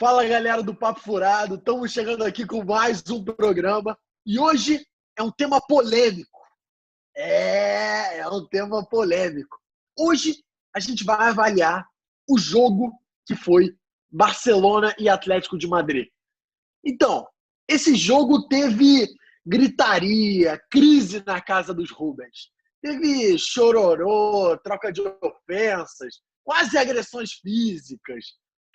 Fala, galera do Papo Furado, estamos chegando aqui com mais um programa e hoje é um tema polêmico. É um tema polêmico. Hoje a gente vai avaliar o jogo que foi Barcelona e Atlético de Madrid. Então, esse jogo teve gritaria, crise na casa dos Rubens. Teve chororô, troca de ofensas, quase agressões físicas.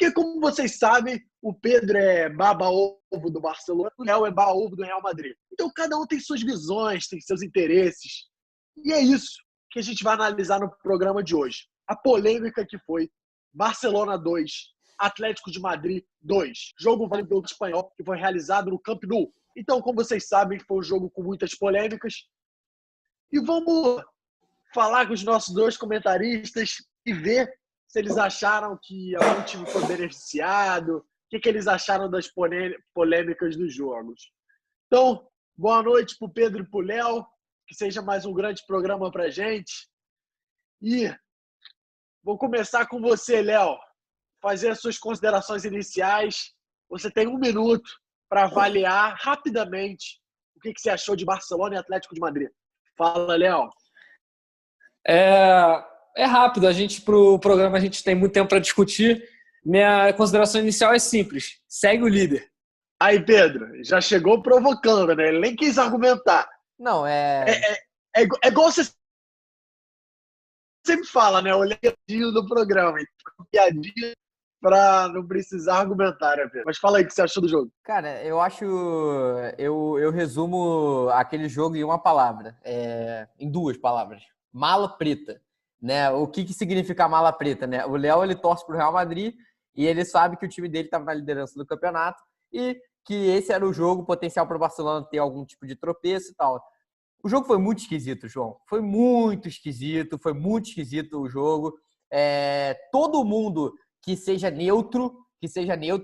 Porque, como vocês sabem, o Pedro é baba-ovo do Barcelona, o Léo é baba-ovo do Real Madrid. Então, cada um tem suas visões, tem seus interesses. E é isso que a gente vai analisar no programa de hoje. A polêmica que foi Barcelona 2, Atlético de Madrid 2. Jogo válido pelo espanhol que foi realizado no Camp Nou. Então, como vocês sabem, foi um jogo com muitas polêmicas. E vamos falar com os nossos dois comentaristas e ver se eles acharam que algum time foi beneficiado, o que eles acharam das polêmicas dos jogos. Então, boa noite para o Pedro e para o Léo, que seja mais um grande programa para a gente. E vou começar com você, Léo, fazer as suas considerações iniciais. Você tem 1 minuto para avaliar rapidamente o que você achou de Barcelona e Atlético de Madrid. Fala, Léo. É rápido, pro programa a gente tem muito tempo para discutir. Minha consideração inicial é simples: segue o líder. Aí, Pedro, já chegou provocando, né? Ele nem quis argumentar. Não, É igual você sempre fala, né? Olhadinho do programa, piadinha para não precisar argumentar, né, Pedro? Mas fala aí o que você achou do jogo. cara, eu acho... Eu resumo aquele jogo em uma palavra, em 2 palavras. Mala preta, né? O que significa mala preta, né? O Léo, ele torce pro Real Madrid e ele sabe que o time dele estava na liderança do campeonato e que esse era o jogo potencial para o Barcelona ter algum tipo de tropeço e tal. O jogo foi muito esquisito, João. Foi muito esquisito o jogo. Todo mundo que seja neutro,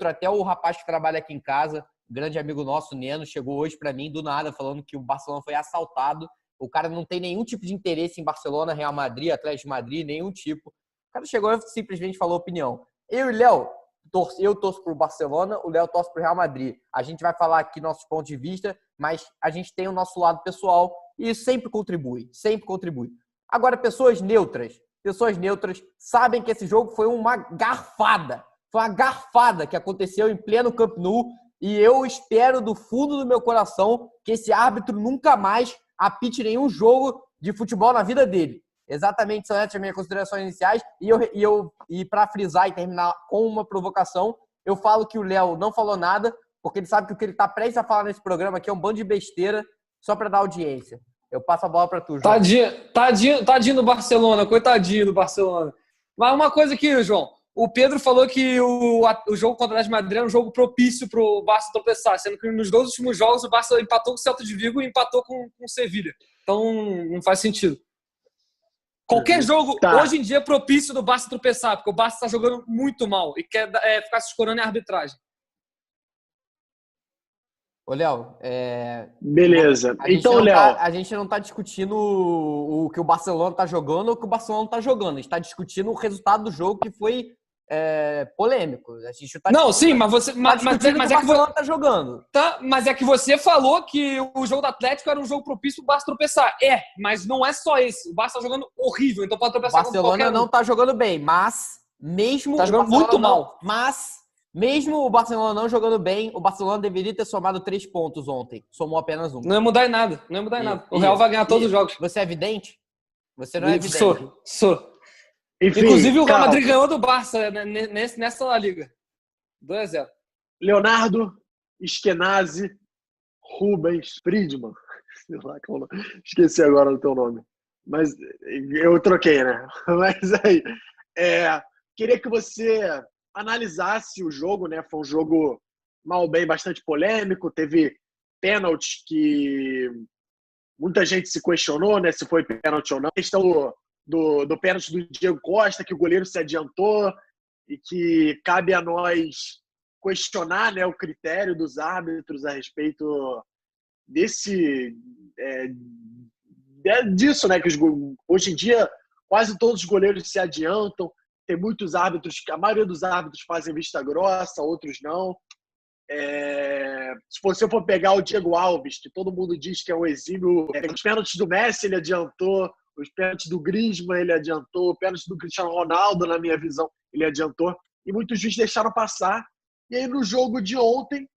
até o rapaz que trabalha aqui em casa, grande amigo nosso, Neno, chegou hoje para mim do nada falando que o Barcelona foi assaltado. O cara não tem nenhum tipo de interesse em Barcelona, Real Madrid, Atlético de Madrid, nenhum tipo. O cara chegou e simplesmente falou opinião. Eu e Léo, eu torço pro Barcelona, o Léo torce pro Real Madrid. A gente vai falar aqui nossos pontos de vista, mas a gente tem o nosso lado pessoal e isso sempre contribui. Agora, pessoas neutras sabem que esse jogo foi uma garfada. Foi uma garfada que aconteceu em pleno Camp Nou e eu espero do fundo do meu coração que esse árbitro nunca mais apite nenhum jogo de futebol na vida dele. Exatamente, são essas as minhas considerações iniciais. E para frisar e terminar com uma provocação, eu falo que o Léo não falou nada, porque ele sabe que o que ele está prestes a falar nesse programa aqui é um bando de besteira, só para dar audiência. Eu passo a bola para tu, João. Tadinho do Barcelona, coitadinho do Barcelona. Mas uma coisa aqui, João. O Pedro falou que o jogo contra o Atlético de Madrid é um jogo propício para o Barça tropeçar, sendo que nos 2 últimos jogos o Barça empatou com o Celta de Vigo e empatou com o Sevilha. Então não faz sentido. Qualquer jogo, hoje em dia, é propício do Barça tropeçar, porque o Barça está jogando muito mal e quer ficar se escorando em arbitragem. Ô, Léo, beleza. Então, Léo... A gente não está discutindo o que o Barcelona está jogando ou o que o Barcelona não está jogando. A gente está discutindo o resultado do jogo que foi polêmico. A gente tá não, sim, mas você... Mas é que o Barcelona está jogando. Tá, mas é que você falou que o jogo do Atlético era um jogo propício para o Barça tropeçar. Mas não é só esse. O Barça está jogando horrível, então pode tropeçar com qualquer um. O Barcelona não está jogando bem, mas mesmo... Está jogando muito mal. Mesmo o Barcelona não jogando bem, o Barcelona deveria ter somado 3 pontos ontem. Somou apenas 1. Não ia mudar em nada. O Real vai ganhar todos os jogos. Você é vidente? Você não é vidente? Sou. Enfim, inclusive o Real Madrid ganhou do Barça nessa La Liga. 2-0. Leonardo, Eskenazi, Rubens, Friedman. Sei lá, esqueci agora o teu nome. Mas eu troquei, né? Mas aí, queria que você analisasse o jogo, né? Foi um jogo mal bem bastante polêmico, teve pênalti que muita gente se questionou, né? Se foi pênalti ou não. A questão do pênalti do Diego Costa, que o goleiro se adiantou e que cabe a nós questionar, né, o critério dos árbitros a respeito disso, né? Que hoje em dia quase todos os goleiros se adiantam. tem muitos árbitros, a maioria dos árbitros fazem vista grossa, outros não. Se você for pegar o Diego Alves, que todo mundo diz que é um exímio, os pênaltis do Messi ele adiantou, os pênaltis do Griezmann ele adiantou, os pênaltis do Cristiano Ronaldo, na minha visão, ele adiantou, e muitos juízes deixaram passar. E aí no jogo de ontem,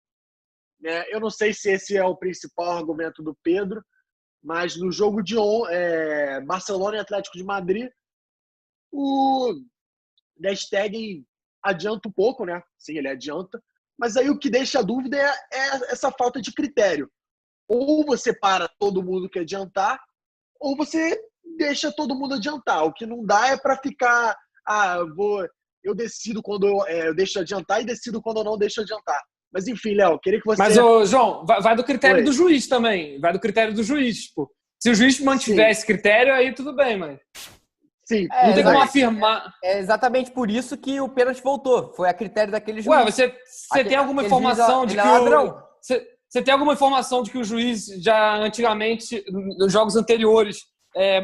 né, eu não sei se esse é o principal argumento do Pedro, mas no jogo de Barcelona e Atlético de Madrid, o ter Stegen adianta um pouco, né? Sim, ele adianta. Mas aí o que deixa a dúvida é essa falta de critério. Ou você para todo mundo que adiantar, ou você deixa todo mundo adiantar. O que não dá é para ficar... eu decido quando eu deixo adiantar e decido quando eu não deixo adiantar. Mas enfim, Léo, queria que você... Mas, João, vai do critério do juiz também. Vai do critério do juiz. Tipo, se o juiz mantiver esse critério, aí tudo bem, mas... Sim, não tem como afirmar. É exatamente por isso que o pênalti voltou. Foi a critério daquele juiz. Ué, você tem alguma informação de que você tem alguma informação de que o juiz já antigamente, nos jogos anteriores,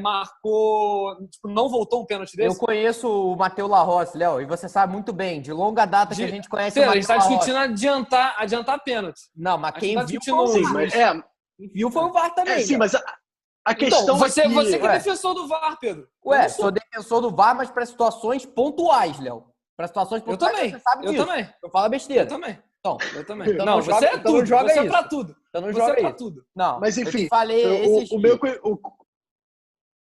marcou, tipo, não voltou um pênalti desse? Eu conheço o Matheus Larrosse, Léo, e você sabe muito bem, de longa data que a gente conhece o Matheus Larrosse. A gente está discutindo adiantar pênalti. Não, mas quem viu foi o Sim, juiz. Viu foi o VAR também. Sim, mas a questão então, você que é ué, defensor do VAR, Pedro. Sou defensor do VAR, mas para situações pontuais, Léo. Para situações pontuais, você sabe disso. Eu também. Eu falo besteira. Eu também. Então, Então não, você é tudo. Você é pra tudo. Então não você joga é pra isso. tudo. Não, mas enfim, eu te falei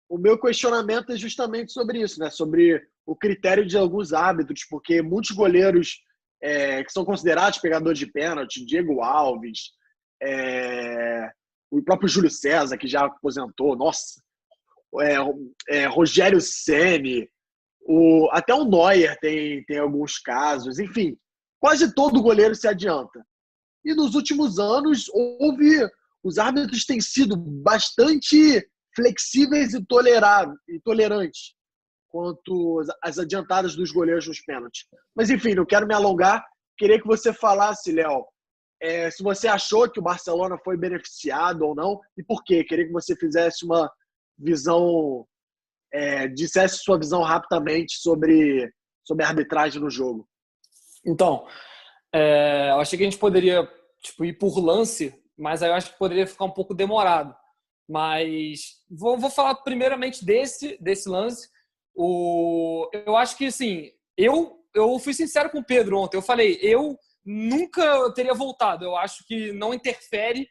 o meu questionamento é justamente sobre isso, né? Sobre o critério de alguns árbitros, porque muitos goleiros que são considerados pegadores de pênalti, Diego Alves, o próprio Júlio César, que já aposentou, nossa, Rogério Ceni, até o Neuer tem alguns casos, enfim, quase todo goleiro se adianta. E nos últimos anos, os árbitros têm sido bastante flexíveis e tolerantes quanto às adiantadas dos goleiros nos pênaltis. Mas, enfim, não quero me alongar. Queria que você falasse, Léo, se você achou que o Barcelona foi beneficiado ou não e por quê. Queria que você fizesse uma visão, dissesse sua visão rapidamente sobre a arbitragem no jogo. Então, eu achei que a gente poderia ir por lance, mas aí eu acho que poderia ficar um pouco demorado. Mas vou falar primeiramente desse lance. Eu acho que, assim, eu fui sincero com o Pedro ontem. Eu falei, eu nunca teria voltado. Eu acho que não interfere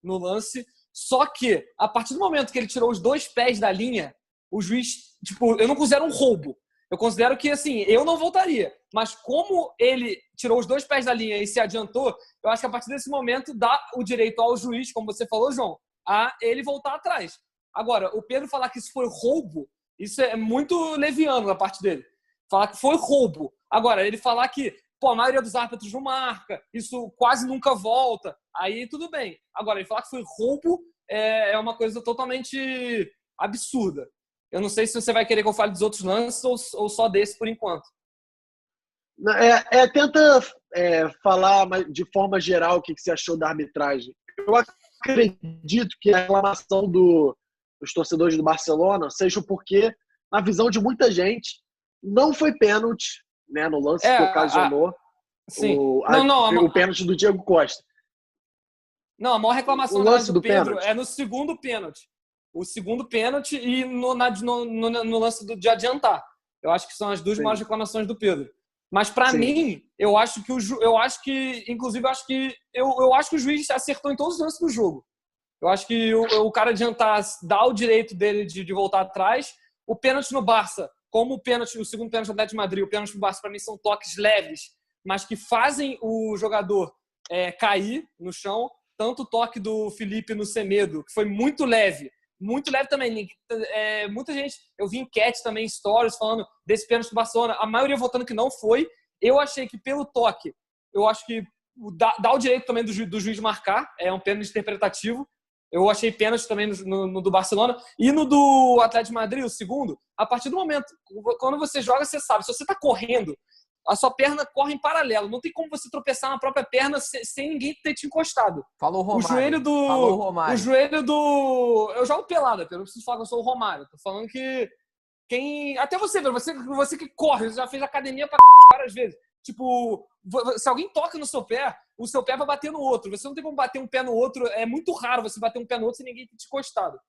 no lance. Só que, a partir do momento que ele tirou os 2 pés da linha, o juiz, eu não considero um roubo. Eu considero que, assim, eu não voltaria. Mas como ele tirou os 2 pés da linha e se adiantou, eu acho que a partir desse momento dá o direito ao juiz, como você falou, João, a ele voltar atrás. Agora, o Pedro falar que isso foi roubo, isso é muito leviano da parte dele. Falar que foi roubo. Agora, ele falar que a maioria dos árbitros não marca, isso quase nunca volta, aí tudo bem. Agora, ele falar que foi roubo é uma coisa totalmente absurda. Eu não sei se você vai querer que eu fale dos outros lances ou só desse por enquanto. Tenta falar de forma geral o que você achou da arbitragem. Eu acredito que a reclamação dos torcedores do Barcelona seja porque, na visão de muita gente, não foi pênalti, né, no lance que ocasionou o pênalti do Diego Costa. Não, a maior reclamação do Pedro pênalti é no segundo pênalti. O segundo pênalti e no lance de adiantar. Eu acho que são as 2 maiores reclamações do Pedro. Mas para mim, eu acho que o juiz acertou em todos os lances do jogo. Eu acho que o cara adiantar dá o direito dele de voltar atrás. O pênalti no Barça, como o segundo pênalti do Atlético de Madrid, o pênalti no Barça para mim são toques leves, mas que fazem o jogador cair no chão. Tanto o toque do Felipe no Semedo, que foi muito leve também. Muita gente, eu vi enquete também, stories falando desse pênalti do Barcelona, a maioria votando que não foi. Eu achei que pelo toque, eu acho que dá o direito também do juiz marcar, é um pênalti interpretativo. Eu achei pênalti também no do Barcelona. E no do Atlético de Madrid, o segundo, a partir do momento, quando você joga, você sabe, se você está correndo, a sua perna corre em paralelo. Não tem como você tropeçar na própria perna sem ninguém ter te encostado. Falou Romário. O joelho do... Eu jogo pelada, Pedro. Não preciso falar que eu sou o Romário. Tô falando que Até você que corre, você já fez academia pra várias vezes. Tipo, se alguém toca no seu pé, o seu pé vai bater no outro. Você não tem como bater um pé no outro. É muito raro você bater um pé no outro sem ninguém ter te encostado.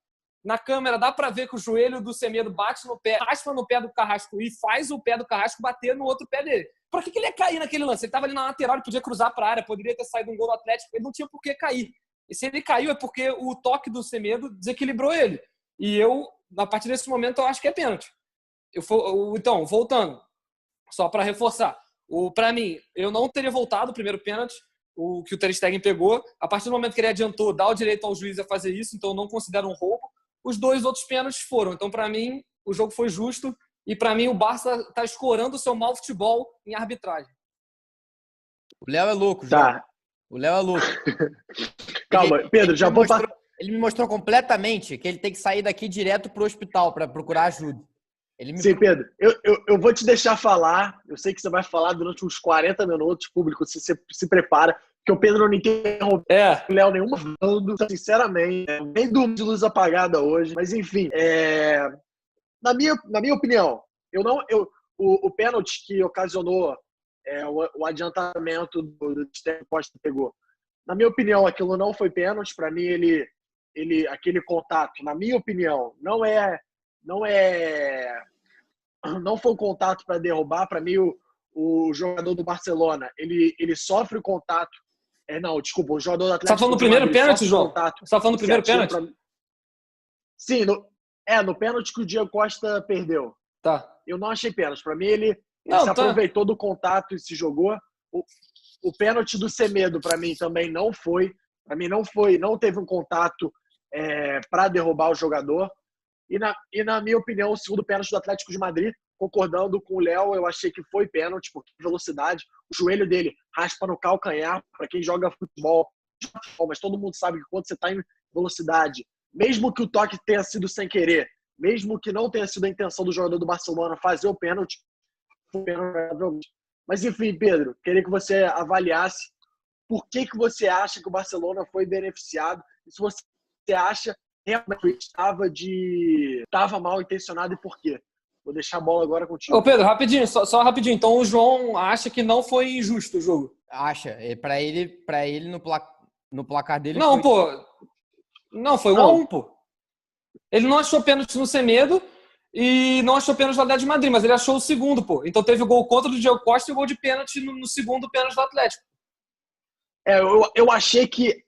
Na câmera dá pra ver que o joelho do Semedo bate no pé, raspa no pé do Carrasco e faz o pé do Carrasco bater no outro pé dele. Por que ele ia cair naquele lance? Ele tava ali na lateral, ele podia cruzar pra área, poderia ter saído um gol do Atlético, ele não tinha por que cair. E se ele caiu é porque o toque do Semedo desequilibrou ele. E a partir desse momento, eu acho que é pênalti. Então, voltando, só pra reforçar. Pra mim, eu não teria voltado o primeiro pênalti, o que o Ter Stegen pegou. A partir do momento que ele adiantou, dá o direito ao juiz a fazer isso, então eu não considero um roubo. Os 2 outros pênaltis foram. Então, para mim, o jogo foi justo. E, para mim, o Barça está escorando o seu mau futebol em arbitragem. O Léo é louco, João. Tá. O Léo é louco. Calma, Pedro, já vou passar. Ele me mostrou completamente que ele tem que sair daqui direto pro hospital para procurar ajuda. Sim, Pedro, eu vou te deixar falar. Eu sei que você vai falar durante uns 40 minutos, público, se prepara, porque o Pedro não interrompeu o Léo nenhuma falando, sinceramente. Nem dormi de luz apagada hoje, mas enfim, na minha opinião, o pênalti que ocasionou o adiantamento do Stegen Costa pegou. Na minha opinião, aquilo não foi pênalti. Para mim, aquele contato, na minha opinião, não foi um contato para derrubar. Para mim, o jogador do Barcelona, ele sofre o contato. Desculpa, o jogador do Atlético. Você tá falando do primeiro pênalti, João? Você tá falando do primeiro pênalti? Sim, no pênalti que o Diego Costa perdeu. Tá. Eu não achei pênalti. Para mim, ele se aproveitou do contato e se jogou. O pênalti do Semedo, para mim, também não foi. Para mim, não teve um contato para derrubar o jogador. E na minha opinião, o segundo pênalti do Atlético de Madrid, concordando com o Léo, eu achei que foi pênalti, porque velocidade, o joelho dele raspa no calcanhar. Para quem joga futebol, mas todo mundo sabe que quando você está em velocidade, mesmo que o toque tenha sido sem querer, mesmo que não tenha sido a intenção do jogador do Barcelona fazer o pênalti, foi pênalti. Mas enfim, Pedro, queria que você avaliasse por que você acha que o Barcelona foi beneficiado e se você acha realmente estava mal intencionado e por quê. Vou deixar a bola agora contigo. Ô Pedro, rapidinho, só rapidinho. Então o João acha que não foi injusto o jogo? Acha. Pra ele no placar dele não, foi... pô. Não, foi 1-1, pô. Ele não achou pênalti no Semedo e não achou pênalti do Atlético de Madrid, mas ele achou o segundo, pô. Então teve o gol contra do Diego Costa e o gol de pênalti no segundo pênalti do Atlético. Eu achei que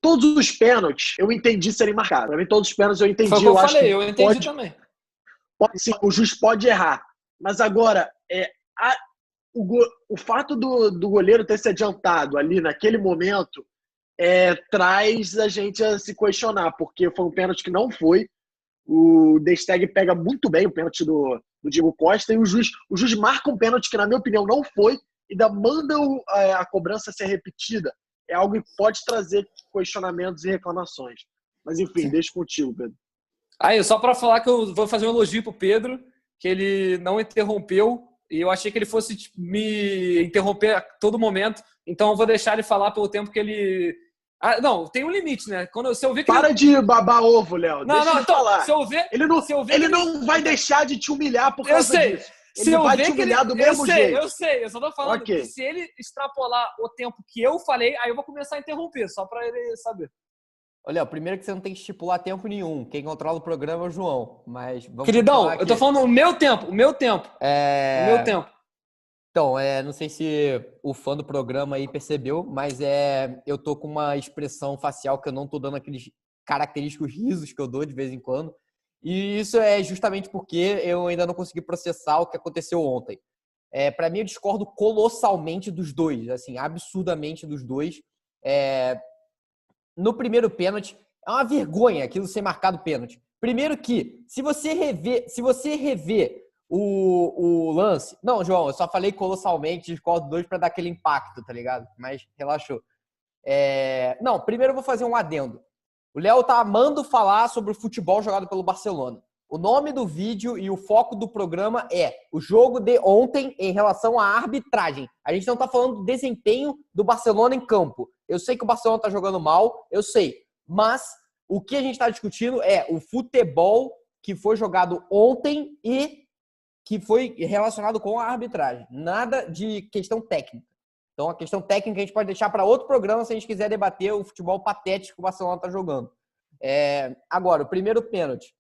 todos os pênaltis eu entendi serem marcados. Pra mim, todos os pênaltis eu entendi. Foi o que eu falei, eu entendi também. Sim, o juiz pode errar. Mas agora, o fato do goleiro ter se adiantado ali naquele momento traz a gente a se questionar, porque foi um pênalti que não foi. O Ter Stegen pega muito bem o pênalti do Diego Costa e o juiz marca um pênalti que, na minha opinião, não foi e ainda manda a cobrança ser repetida. É algo que pode trazer questionamentos e reclamações. Mas, enfim, deixa contigo, Pedro. Aí, só para falar que eu vou fazer um elogio pro Pedro, que ele não interrompeu, e eu achei que ele fosse me interromper a todo momento, então eu vou deixar ele falar pelo tempo que ele... não, tem um limite, né? Se eu ver que Para de babar ovo, Léo. Deixa ele falar. Se eu ver, ele não vai deixar de te humilhar por causa disso. Ele vai te humilhar do mesmo jeito. Eu sei. Eu só tô falando que se ele extrapolar o tempo que eu falei, aí eu vou começar a interromper, só para ele saber. Olha, primeiro que você não tem que estipular tempo nenhum. Quem controla o programa é o João. Mas vamos Queridão, eu tô falando o meu tempo. O meu tempo. Então, não sei se o fã do programa aí percebeu, mas eu tô com uma expressão facial que eu não tô dando aqueles característicos risos que eu dou de vez em quando. E isso é justamente porque eu ainda não consegui processar o que aconteceu ontem. Para mim, eu discordo colossalmente dos dois, assim, absurdamente dos dois. No primeiro pênalti, é uma vergonha aquilo ser marcado pênalti. Primeiro que, se você rever o lance... Não, João, eu só falei colossalmente, discordo dois para dar aquele impacto, tá ligado? Mas relaxou. Não, primeiro eu vou fazer um adendo. O Léo tá amando falar sobre o futebol jogado pelo Barcelona. O nome do vídeo e o foco do programa é o jogo de ontem em relação à arbitragem. A gente não tá falando do desempenho do Barcelona em campo. Eu sei que o Barcelona tá jogando mal, eu sei. Mas o que a gente tá discutindo é o futebol que foi jogado ontem e que foi relacionado com a arbitragem. Nada de questão técnica. Então, a questão técnica a gente pode deixar para outro programa se a gente quiser debater o futebol patético que o Barcelona está jogando. Agora, o primeiro pênalti.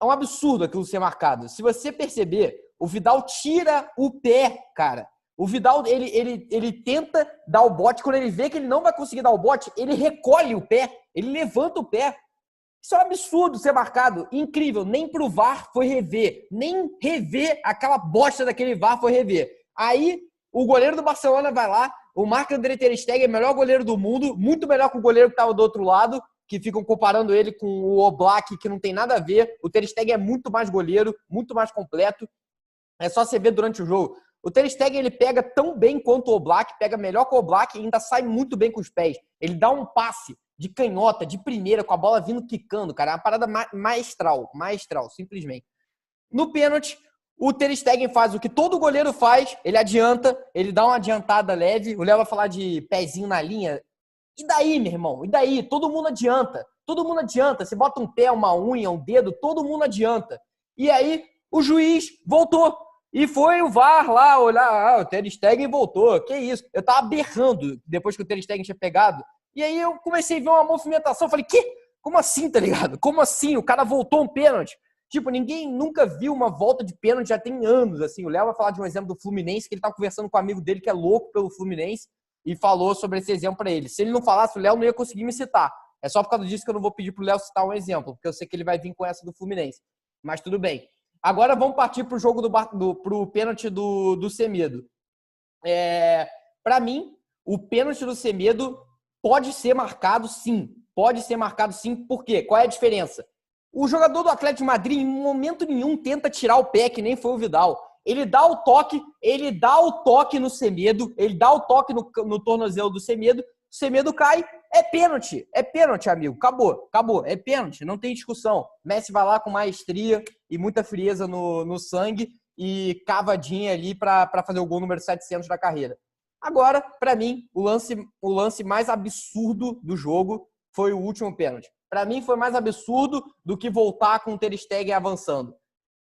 É um absurdo aquilo ser marcado. Se você perceber, o Vidal tira o pé, cara. O Vidal, ele tenta dar o bote. Quando ele vê que ele não vai conseguir dar o bote, ele recolhe o pé. Ele levanta o pé. Isso é um absurdo ser marcado. Incrível. Nem pro VAR foi rever. Nem rever aquela bosta daquele VAR foi rever. Aí, o goleiro do Barcelona vai lá. O Marc-André ter Stegen é o melhor goleiro do mundo. Muito melhor que o goleiro que estava do outro lado. Que ficam comparando ele com o Oblak, que não tem nada a ver. O Ter Stegen é muito mais goleiro, muito mais completo. É só você ver durante o jogo. O Ter Stegen, ele pega tão bem quanto o Oblak, pega melhor que o Oblak e ainda sai muito bem com os pés. Ele dá um passe de canhota, de primeira, com a bola vindo quicando, cara. É uma parada maestral, simplesmente. No pênalti, o Ter Stegen faz o que todo goleiro faz, ele adianta, ele dá uma adiantada leve. O Léo vai falar de pezinho na linha. E daí, meu irmão? E daí? Todo mundo adianta. Todo mundo adianta. Você bota um pé, uma unha, um dedo, todo mundo adianta. E aí, o juiz voltou. E foi o VAR lá olhar. O Ter Stegen voltou. Que isso? Eu tava berrando depois que o Ter Stegen tinha pegado. E aí eu comecei a ver uma movimentação. Falei, quê? Como assim, tá ligado? Como assim? O cara voltou um pênalti. Tipo, ninguém nunca viu uma volta de pênalti já tem anos, assim. O Léo vai falar de um exemplo do Fluminense, que ele tava conversando com um amigo dele que é louco pelo Fluminense. E falou sobre esse exemplo para ele. Se ele não falasse, o Léo não ia conseguir me citar. É só por causa disso que eu não vou pedir pro Léo citar um exemplo, porque eu sei que ele vai vir com essa do Fluminense. Mas tudo bem. Agora vamos partir pro jogo pro pênalti do Semedo. Para mim, o pênalti do Semedo pode ser marcado sim. Pode ser marcado sim. Por quê? Qual é a diferença? O jogador do Atlético de Madrid em momento nenhum tenta tirar o pé, que nem foi o Vidal. Ele dá o toque no Semedo, ele dá o toque no tornozelo do Semedo, o Semedo cai, é pênalti, amigo, acabou, é pênalti, não tem discussão. Messi vai lá com maestria e muita frieza no sangue e cavadinha ali para fazer o gol número 700 da carreira. Agora, para mim, o lance mais absurdo do jogo foi o último pênalti. Para mim, foi mais absurdo do que voltar com o Ter Stegen avançando.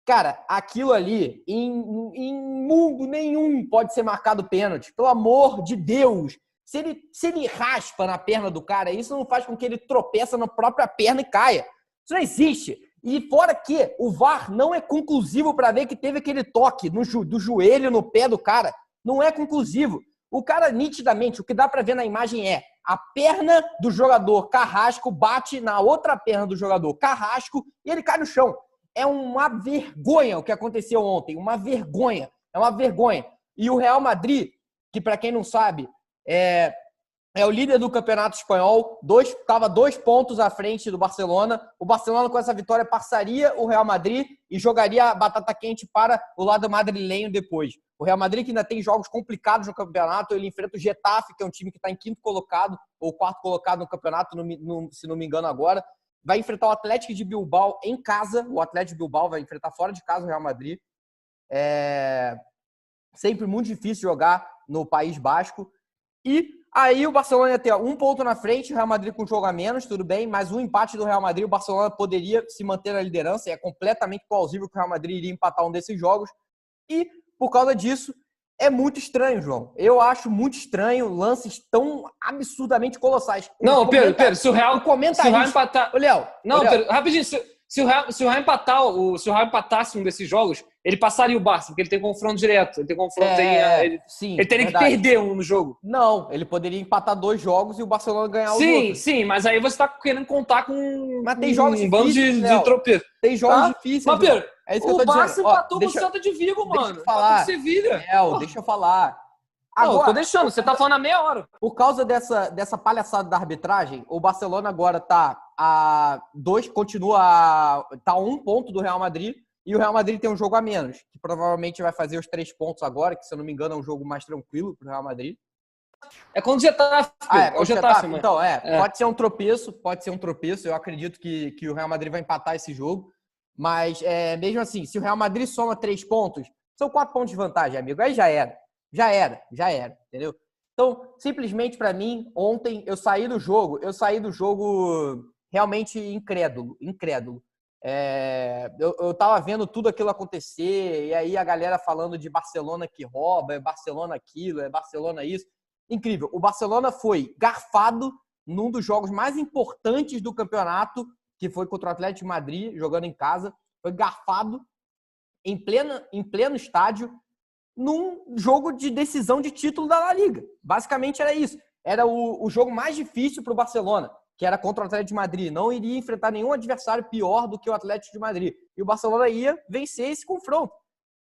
Cara, aquilo ali, em mundo nenhum pode ser marcado pênalti. Pelo amor de Deus. Se ele raspa na perna do cara, isso não faz com que ele tropeça na própria perna e caia. Isso não existe. E fora que o VAR não é conclusivo para ver que teve aquele toque do joelho no pé do cara. Não é conclusivo. O cara, nitidamente, o que dá para ver na imagem é a perna do jogador Carrasco bate na outra perna do jogador Carrasco e ele cai no chão. É uma vergonha o que aconteceu ontem. Uma vergonha. É uma vergonha. E o Real Madrid, que para quem não sabe, é o líder do Campeonato Espanhol, estava 2 pontos à frente do Barcelona. O Barcelona, com essa vitória, passaria o Real Madrid e jogaria a batata quente para o lado madrilenho depois. O Real Madrid, que ainda tem jogos complicados no campeonato, ele enfrenta o Getafe, que é um time que está em 5º colocado, ou 4º colocado no campeonato, se não me engano agora. Vai enfrentar o Atlético de Bilbao em casa. O Atlético de Bilbao vai enfrentar fora de casa o Real Madrid. É sempre muito difícil jogar no País Basco. E aí o Barcelona ia ter 1 ponto na frente, o Real Madrid com um jogo a menos, tudo bem, mas um empate do Real Madrid, o Barcelona poderia se manter na liderança. É completamente plausível que o Real Madrid iria empatar um desses jogos. E, por causa disso, é muito estranho, João. Eu acho muito estranho lances tão absurdamente colossais. Não, Pedro, se o Real empatar... Ô, Léo, Pedro, rapidinho, se o Real empatasse um desses jogos, ele passaria o Barça, porque ele tem confronto direto. Ele tem confronto, ele teria que perder um no jogo. Não, ele poderia empatar 2 jogos e o Barcelona ganhar os outros. Sim, mas aí você tá querendo contar com mas tem jogos um bando de tropeço. Tem jogos difíceis. Mas, Pedro, é isso que eu tô Barça dizendo. empatou com o Celta de Vigo, mano. Deixa eu falar. Sevilha. Deixa eu falar. Agora, não, tô deixando. Você tá falando há meia hora. Por causa dessa palhaçada da arbitragem, o Barcelona agora tá a 2, tá a 1 ponto do Real Madrid, e o Real Madrid tem um jogo a menos, que provavelmente vai fazer os 3 pontos agora, que se eu não me engano é um jogo mais tranquilo pro Real Madrid. É quando o Getafe. O Getafe, mano. Então, pode ser um tropeço, eu acredito que o Real Madrid vai empatar esse jogo, mas mesmo assim, se o Real Madrid soma 3 pontos, são 4 pontos de vantagem, amigo, aí já era, entendeu? Então, simplesmente para mim, ontem eu saí do jogo realmente incrédulo. Eu tava vendo tudo aquilo acontecer, e aí a galera falando de Barcelona que rouba, é Barcelona aquilo, é Barcelona isso. Incrível. O Barcelona foi garfado num dos jogos mais importantes do campeonato, que foi contra o Atlético de Madrid, jogando em casa. Foi garfado em pleno estádio, num jogo de decisão de título da La Liga. Basicamente era isso. Era o jogo mais difícil para o Barcelona, que era contra o Atlético de Madrid. Não iria enfrentar nenhum adversário pior do que o Atlético de Madrid. E o Barcelona ia vencer esse confronto.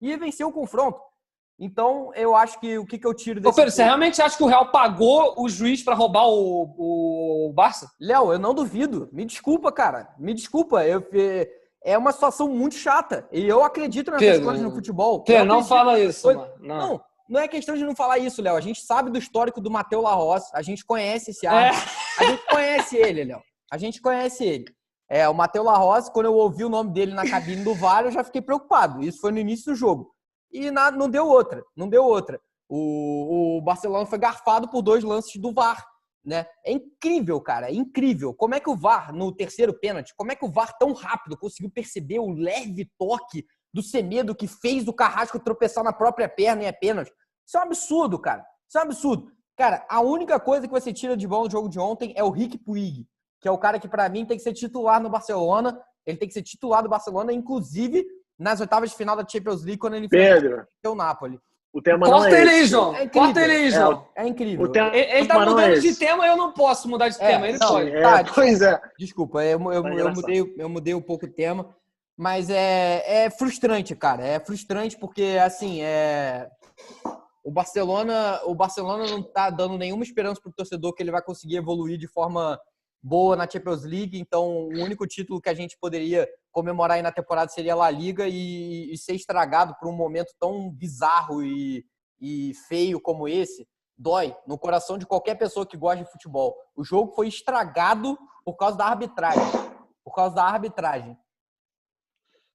Ia vencer o confronto. Então, eu acho que o que eu tiro desse... Ô, Pedro, você realmente acha que o Real pagou o juiz para roubar o Barça? Léo, eu não duvido. Me desculpa, cara. Me desculpa. É uma situação muito chata. E eu acredito nessas coisas no futebol. Pedro, não fala isso, mano. Não é questão de não falar isso, Léo. A gente sabe do histórico do Matteo Larroz. A gente conhece esse árbitro. A gente conhece ele, Léo. A gente conhece ele. O Matteo Larroz, quando eu ouvi o nome dele na cabine do VAR, eu já fiquei preocupado. Isso foi no início do jogo. E não deu outra. Não deu outra. O Barcelona foi garfado por 2 lances do VAR. Né? É incrível, cara. É incrível. Como é que o VAR, no terceiro pênalti, como é que o VAR tão rápido conseguiu perceber o leve toque do Semedo que fez o Carrasco tropeçar na própria perna e é pênalti? Isso é um absurdo, cara. Isso é um absurdo. Cara, a única coisa que você tira de bom do jogo de ontem é o Riqui Puig, que é o cara que, pra mim, tem que ser titular no Barcelona. Ele tem que ser titular do Barcelona, inclusive nas oitavas de final da Champions League, quando ele Pedro, o Napoli. O tema Corta não é ele aí, esse. João. Corta ele aí, João. É incrível. Ele tá mudando de tema, eu não posso mudar de tema. Ele pode. Pois é. Desculpa, eu mudei um pouco o tema. Mas é frustrante, cara. É frustrante porque, assim, o Barcelona não tá dando nenhuma esperança pro torcedor que ele vai conseguir evoluir de forma boa na Champions League. Então, o único título que a gente poderia comemorar aí na temporada seria a La Liga e ser estragado por um momento tão bizarro e feio como esse, dói no coração de qualquer pessoa que gosta de futebol. O jogo foi estragado por causa da arbitragem.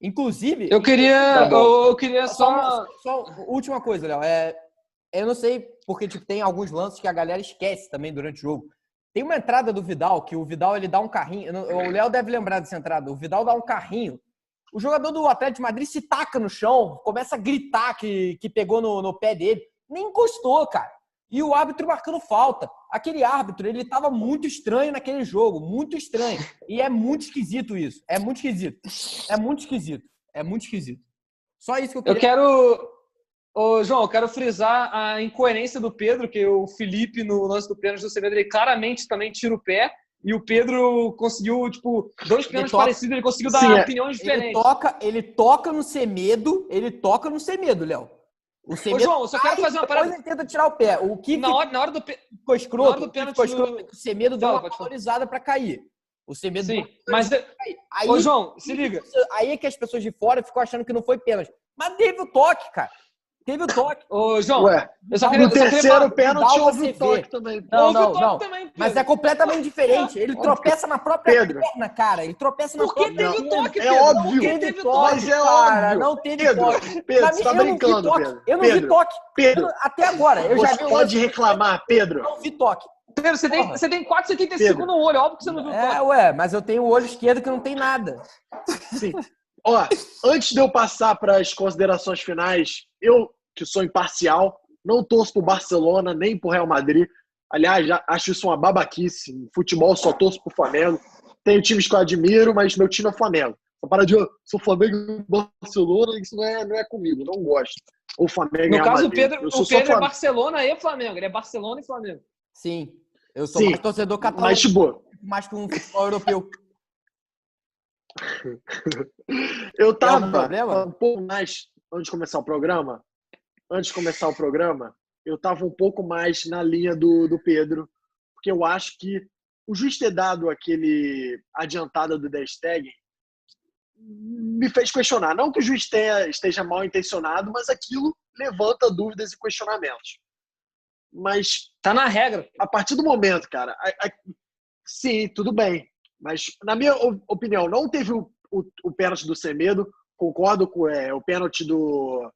Inclusive... Eu queria só última coisa, Léo. Eu não sei porque tem alguns lances que a galera esquece também durante o jogo. Tem uma entrada do Vidal, que o Vidal ele dá um carrinho. O Léo deve lembrar dessa entrada. O Vidal dá um carrinho. O jogador do Atlético de Madrid se taca no chão, começa a gritar que pegou no pé dele. Nem encostou, cara. E o árbitro marcando falta. Aquele árbitro, ele tava muito estranho naquele jogo. Muito estranho. E é muito esquisito isso. É muito esquisito. Só isso que eu queria... Ô, João, eu quero frisar a incoerência do Pedro, que o Felipe, no lance do pênalti do Semedo, ele claramente também tira o pé, e o Pedro conseguiu, 2 pênaltis parecidos, ele conseguiu dar opiniões diferentes. Ele toca no Semedo, Léo. Ô, João, eu só quero fazer uma parada... Depois ele tenta tirar o pé. O que na hora do pênalti, o Semedo deu uma valorizada pra cair. O Semedo... Sim, mas... Ô, João, se liga. Aí é que as pessoas de fora ficam achando que não foi pênalti. Mas teve o toque, cara. Teve o toque. Ô, João, no terceiro pênalti houve o toque também. Não. Mas é completamente diferente. Ele tropeça na própria perna, cara. Ele tropeça na própria perna. Porque teve o toque, Pedro. É óbvio. Mas é óbvio. Não teve toque. Pedro, você tá brincando, Pedro. Eu não vi toque. Pedro, até agora. Você pode reclamar, Pedro. Não vi toque. Pedro, você tem 4,75 no olho. Óbvio que você não viu toque. Mas eu tenho o olho esquerdo que não tem nada. Sim. Ó, antes de eu passar para as considerações finais, eu, que sou imparcial, não torço pro Barcelona, nem pro Real Madrid. Aliás, acho isso uma babaquice. No futebol, só torço pro Flamengo. Tenho times que eu admiro, mas meu time é Flamengo. Essa parada de sou Flamengo e Barcelona, isso não é comigo, não gosto. Ou Flamengo no Real caso, Madrid. o Pedro é Barcelona e Flamengo. Ele é Barcelona e Flamengo. Sim. Eu sou mais torcedor catalão. Mas, mais que um futebol europeu. Eu tava um pouco mais, antes de começar o programa, eu tava um pouco mais na linha do Pedro, porque eu acho que o juiz ter dado aquele adiantada do Ter Stegen me fez questionar. Não que o juiz esteja mal intencionado, mas aquilo levanta dúvidas e questionamentos. Mas tá na regra. A partir do momento, cara, sim, tudo bem. Mas, na minha opinião, não teve o pênalti do Semedo. Concordo com o pênalti o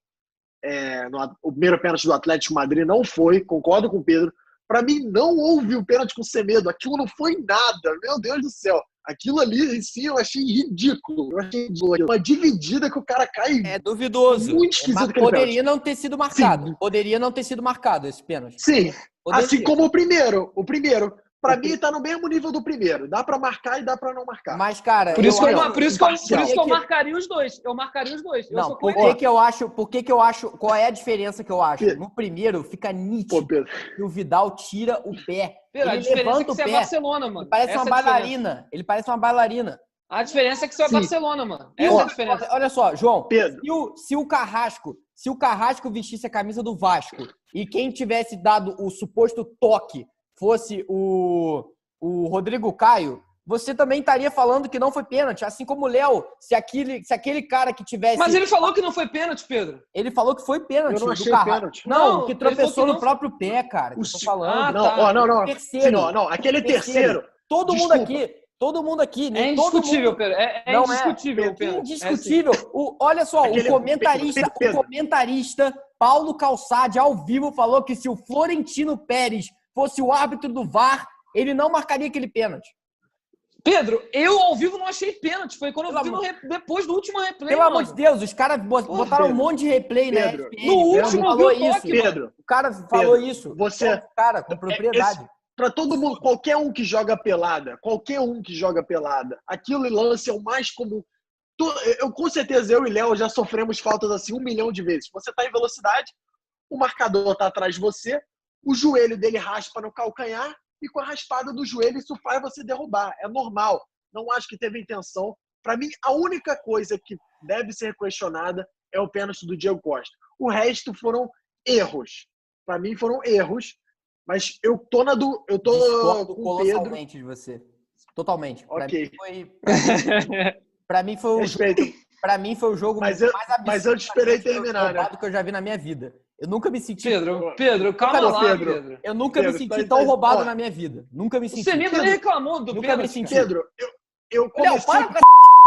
primeiro pênalti do Atlético de Madrid não foi. Concordo com o Pedro. Pra mim, não houve o pênalti com o Semedo. Aquilo não foi nada. Meu Deus do céu. Aquilo ali em si eu achei ridículo. Eu achei ridículo. Uma dividida que o cara cai. É duvidoso. Muito esquisito Mas aquele poderia pênalti. não ter sido marcado. Sim. Poderia não ter sido marcado esse pênalti. Sim. Poderia. Assim como o primeiro. O primeiro, pra mim, tá no mesmo nível do primeiro. Dá pra marcar e dá pra não marcar. Mas, cara, Por isso que imparcial. eu marcaria os dois. Eu marcaria os dois. Não, por que eu acho... Qual é a diferença que eu acho? Pedro. No primeiro, fica Pô, nítido Pedro. que o Vidal tira o pé. Pedro, a Ele diferença é levanta que o você é pé. Barcelona, mano. Ele parece Essa uma é a diferença. bailarina. Ele parece uma bailarina. A diferença é que você é Sim. Barcelona, mano. Essa é a diferença. Olha só, João. Pedro. Se o Carrasco vestisse a camisa do Vasco e quem tivesse dado o suposto toque fosse o Rodrigo Caio, você também estaria falando que não foi pênalti. Assim como o Léo, se aquele cara que tivesse... Mas ele falou que não foi pênalti, Pedro. Ele falou que foi pênalti. Eu não do achei Carrasco. pênalti. Não, que ele falou tropeçou que no não próprio pé, cara. Que eu tô falando. Não, tá. ó, não. Terceiro. Não, aquele terceiro. Todo Desculpa. mundo aqui. É Nem todo indiscutível, mundo... Pedro. É Não indiscutível é o pênalti. indiscutível. Olha só, Aquele- o comentarista Paulo Calçade, ao vivo, falou que se o Florentino Pérez fosse o árbitro do VAR, ele não marcaria aquele pênalti. Pedro, eu ao vivo não achei pênalti. Foi quando eu vi Pelo depois do último replay. Pelo amor de Deus, os caras botaram um Pedro. monte de replay, né? Pedro. ESPN, No último falou eu vi o isso. toque, Pedro, O cara falou isso. você- Cara, com propriedade. Pra todo mundo, qualquer um que joga pelada, aquilo e lance é o mais comum. Com certeza, eu e Léo já sofremos faltas assim 1 milhão de vezes. Você tá em velocidade, o marcador tá atrás de você, o joelho dele raspa no calcanhar e com a raspada do joelho isso faz você derrubar. É normal. Não acho que teve intenção. Pra mim, a única coisa que deve ser questionada é o pênalti do Diego Costa. O resto foram erros. Pra mim foram erros. Mas eu tô Discordo com o Pedro. colossalmente de você. Totalmente. Ok. Pra mim foi o Respeito. Pra mim foi o jogo Mas mais eu absurdo te esperei terminar, né? que eu já vi na minha vida. Eu nunca me senti... Pedro, calma lá, Pedro. Eu nunca me Pedro, senti tá- tão roubado ó, na minha vida. Nunca me O senti. Semedo nem reclamou do Nunca pênalti. me senti. Pedro, eu Léo, comecei para pra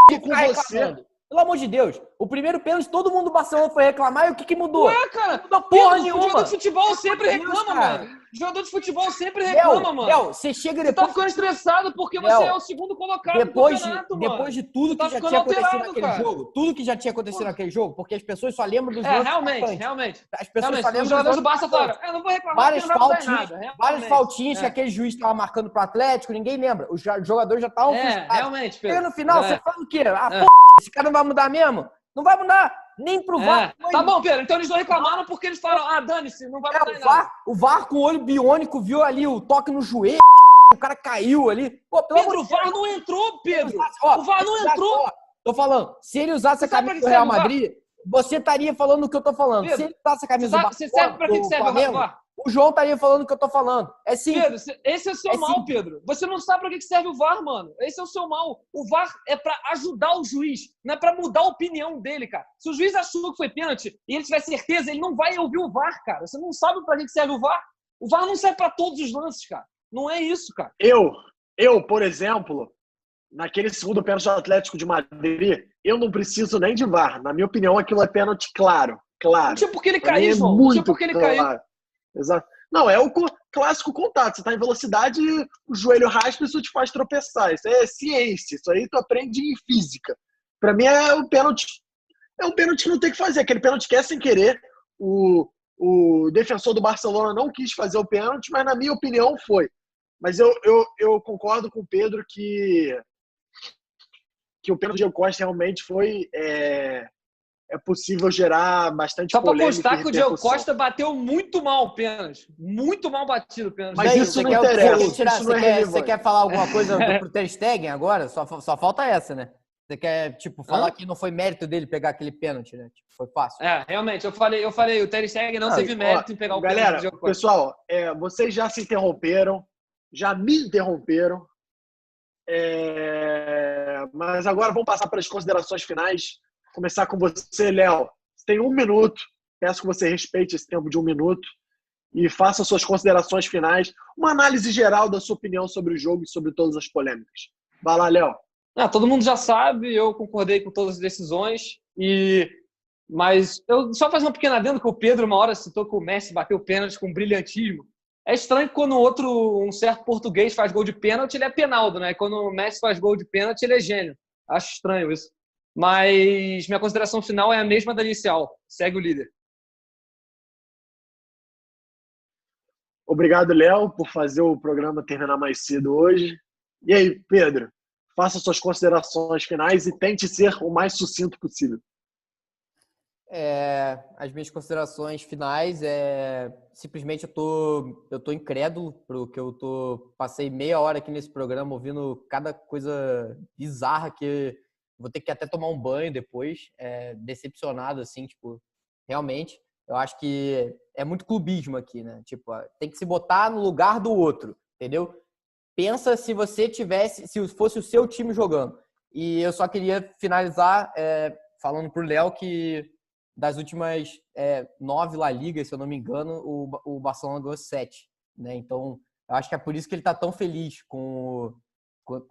com ficar você. reclamando. Pelo amor de Deus. O primeiro pênalti, todo mundo do Barcelona foi reclamar e o que mudou? Ué, cara, Não mudou porra Pedro, nenhuma. jogador de futebol sempre Meu Deus, reclama, cara. mano. Jogador de futebol sempre reclama, mano. Léo, você chega Você tá depois... ficando estressado porque Léo, você é o segundo colocado Depois do campeonato, mano. depois de tudo Você tá que já ficando tinha acontecido alterado, naquele cara. jogo, tudo que já tinha acontecido naquele jogo, porque as pessoas só lembram dos É, lances realmente. marcantes. As pessoas só Realmente, lembram os jogadores do dos Barça lances marcantes. falaram, eu não vou reclamar Várias porque não vai mudar em faltinhas, nada. Realmente. várias faltinhas que É. aquele juiz estava marcando pro Atlético, ninguém lembra. Os jogadores já estavam frustrados. Realmente, Pedro. Chega no final, É. você fala o quê? Ah, É. pô, esse cara não vai mudar mesmo? Não vai mudar. Nem pro VAR. Tá bom, Pedro. Então eles não reclamaram porque eles falaram, dane-se, não vai mudar em nada. O VAR com o olho biônico viu ali o toque no joelho, o cara caiu ali. Pô, pelo Pedro, amor o de Deus. VAR não entrou, Pedro. Ó, O VAR não entrou. ó, tô falando, se ele usasse a Você sabe camisa pra do que Real serve o VAR? Madrid, você estaria falando o que eu tô falando. Pedro, se ele usasse a camisa do Você sabe pra que do serve o Flamengo, VAR? o João estaria falando o que eu tô falando. É simples. Pedro, esse é o seu É mal, simples. Pedro. Você não sabe pra que serve o VAR, mano. Esse é o seu mal. O VAR é pra ajudar o juiz, não é pra mudar a opinião dele, cara. Se o juiz achou que foi pênalti e ele tiver certeza, ele não vai ouvir o VAR, cara. Você não sabe pra que serve o VAR. O VAR não serve pra todos os lances, cara. Não é isso, cara. Eu, por exemplo, naquele segundo pênalti do Atlético de Madrid, eu não preciso nem de VAR. Na minha opinião, aquilo é pênalti claro. Não tinha por que ele Pra mim cair, é João. Não muito tinha por que ele cair. claro. Exato. Não, é o clássico contato. Você tá em velocidade, o joelho raspa e isso te faz tropeçar. Isso é ciência. Isso aí tu aprende em física. Pra mim é um pênalti que não tem que fazer. Aquele pênalti que é sem querer. O defensor do Barcelona não quis fazer o pênalti, mas na minha opinião foi. Mas eu concordo com o Pedro que o pênalti do Diego Costa realmente foi... É possível gerar bastante Só pra polêmica constar e que o Diego repercussão. Costa bateu muito mal o pênalti. Muito mal batido o pênalti. Mas isso você não quer, interessa, você quer tirar- isso não é você relevante. quer falar alguma coisa pro Ter Stegen agora? Só falta essa, né? Você quer, falar que não foi mérito dele pegar aquele pênalti, né? Foi fácil. Realmente, eu falei, o Ter Stegen não teve mérito em pegar o pênalti Galera, do Diego Costa. pessoal, vocês já se interromperam, já me interromperam, mas agora vamos passar para as considerações finais. Começar com você, Léo. Você tem 1 minuto, peço que você respeite esse tempo de 1 minuto e faça suas considerações finais, uma análise geral da sua opinião sobre o jogo e sobre todas as polêmicas. Vai lá, Léo. Todo mundo já sabe, eu concordei com todas as decisões, mas eu só fazer uma pequena adendo que o Pedro uma hora citou que o Messi bateu o pênalti com brilhantismo. É estranho que quando um certo português faz gol de pênalti, ele é Penaldo, né? Quando o Messi faz gol de pênalti, ele é gênio. Acho estranho isso. Mas minha consideração final é a mesma da inicial. Segue o líder. Obrigado, Léo, por fazer o programa terminar mais cedo hoje. E aí, Pedro, faça suas considerações finais e tente ser o mais sucinto possível. As minhas considerações finais simplesmente eu tô incrédulo porque passei meia hora aqui nesse programa ouvindo cada coisa bizarra que vou ter que até tomar um banho depois, decepcionado assim, tipo, realmente, eu acho que é muito clubismo aqui, né? Tipo, tem que se botar no lugar do outro, entendeu? Pensa se fosse o seu time jogando. E eu só queria finalizar falando pro Léo que das últimas 9 La Ligas, se eu não me engano, o Barcelona ganhou 7, né? Então, eu acho que é por isso que ele tá tão feliz com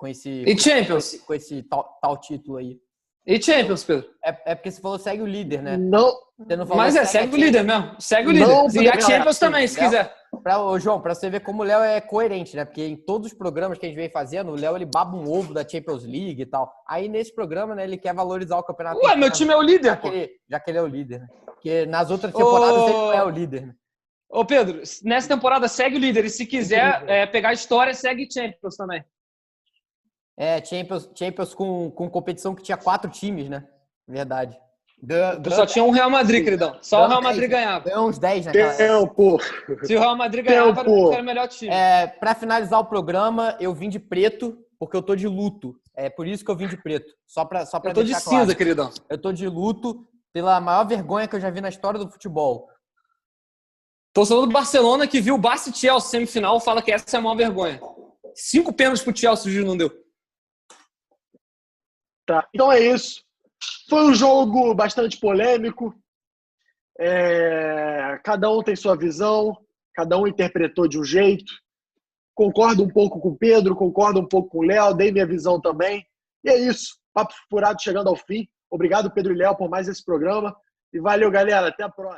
esse... E Champions? Com esse tal título aí. E Champions, Pedro? É porque você falou segue o líder, né? Não. Você não falou, Mas segue o líder mesmo. Segue o líder. E a Champions também, se quiser. João, pra você ver como o Léo é coerente, né? Porque em todos os programas que a gente vem fazendo, o Léo, ele baba um ovo da Champions League e tal. Aí, nesse programa, né, ele quer valorizar o campeonato. Ué, meu time é o líder, pô. Já que ele é o líder, né? Porque nas outras temporadas ele não é o líder, né? Ô, Pedro, nessa temporada segue o líder. E se quiser pegar a história, segue Champions também. Champions com competição que tinha 4 times, né? Verdade. Só tinha um Real Madrid, queridão. Só o Real Madrid ganhava. Ganhou uns 10 naquela Tempo. Se o Real Madrid ganhava, era o melhor time. Pra finalizar o programa, eu vim de preto porque eu tô de luto. É por isso que eu vim de preto. Só pra eu tô de claro. cinza, queridão. Eu tô de luto pela maior vergonha que eu já vi na história do futebol. Torcedor do Barcelona que viu o Barça e Chelsea semifinal fala que essa é a maior vergonha. 5 pênaltis pro Chelsea, o juiz não deu. Tá, então é isso. Foi um jogo bastante polêmico. Cada um tem sua visão, cada um interpretou de um jeito. Concordo um pouco com o Pedro, concordo um pouco com o Léo, dei minha visão também. E é isso. Papo Furado chegando ao fim. Obrigado, Pedro e Léo, por mais esse programa. E valeu, galera. Até a próxima.